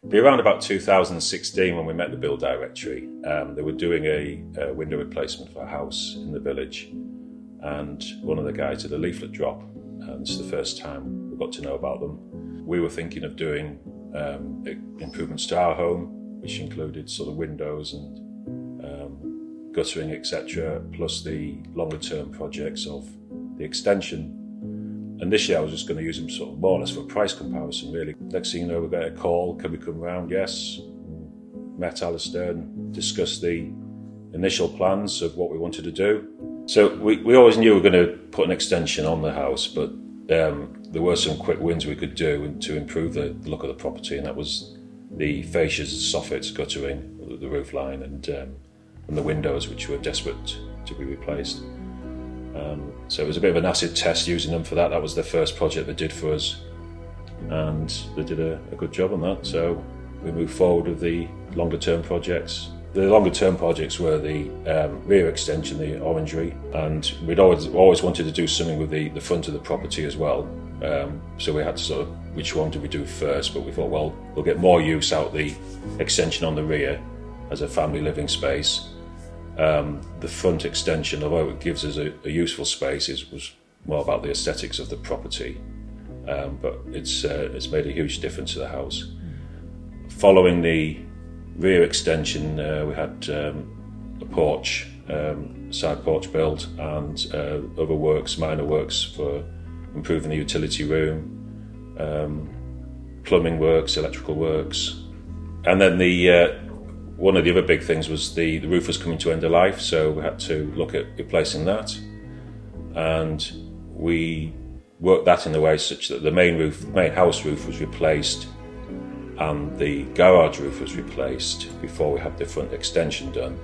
Be around about 2016 when we met the Bill Directory. They were doing a window replacement for a house in the village, and one of the guys did a leaflet drop, and this is the first time we got to know about them. We were thinking of doing improvements to our home, which included sort of windows and guttering, etc., plus the longer term projects of the extension. And this year I was just going to use them sort of more or less for a price comparison, really. Next thing you know, we got a call, can we come round? Yes. Met Alistair and discussed the initial plans of what we wanted to do. So we always knew we were going to put an extension on the house, but there were some quick wins we could do to improve the look of the property, and that was the fascias, soffits, guttering, the roof line, and the windows, which were desperate to be replaced. So it was a bit of an acid test using them for that. That was the first project they did for us, and they did a good job on that. So we moved forward with the longer term projects. The longer term projects were the rear extension, the orangery, and we'd always wanted to do something with the front of the property as well. So we had to sort of, which one did we do first? But we thought, well, we'll get more use out the extension on the rear as a family living space. The front extension, although it gives us a useful space, was more about the aesthetics of the property, but it's made a huge difference to the house. Following the rear extension, we had a porch, side porch built, and other works, minor works for improving the utility room, plumbing works, electrical works, and then one of the other big things was the roof was coming to end of life, so we had to look at replacing that, and we worked that in a way such that the main house roof was replaced and the garage roof was replaced before we had the front extension done.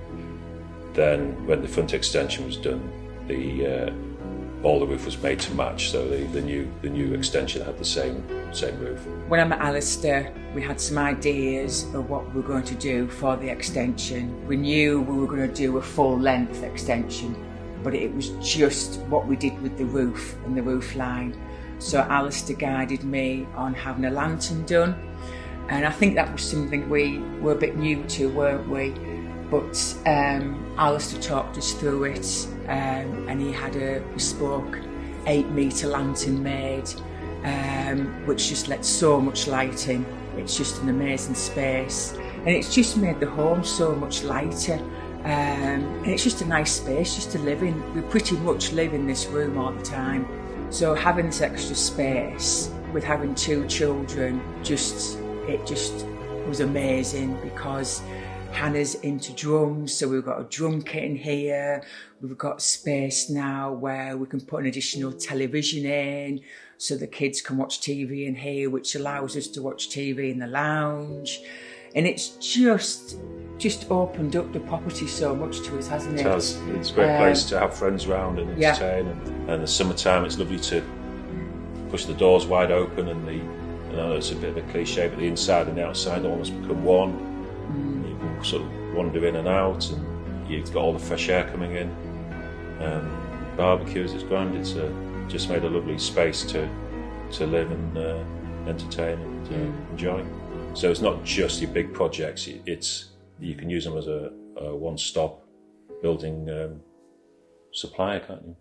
Then when the front extension was done, all the roof was made to match, so the new extension had the same roof. When I met Alistair, we had some ideas of what we were going to do for the extension. We knew we were going to do a full length extension, but it was just what we did with the roof and the roof line. So Alistair guided me on having a lantern done, and I think that was something we were a bit new to, weren't we? But Alistair talked us through it, and he had a bespoke 8-metre lantern made, which just lets so much light in. It's just an amazing space, and it's just made the home so much lighter, and it's just a nice space just to live in. We pretty much live in this room all the time, so having this extra space with having 2 children, it just was amazing, because Hannah's into drums, so we've got a drum kit in here. We've got space now where we can put an additional television in, so the kids can watch TV in here, which allows us to watch TV in the lounge. And it's just opened up the property so much to us, hasn't it? It has. It's a great place to have friends around and entertain. Yeah. And in the summertime, it's lovely to push the doors wide open, and I know it's a bit of a cliche, but the inside and the outside almost become one. You can sort of wander in and out, and you've got all the fresh air coming in. Barbecues, it's grand. It's just made a lovely space to live and entertain and enjoy. So it's not just your big projects. You can use them as a one-stop building supplier, can't you?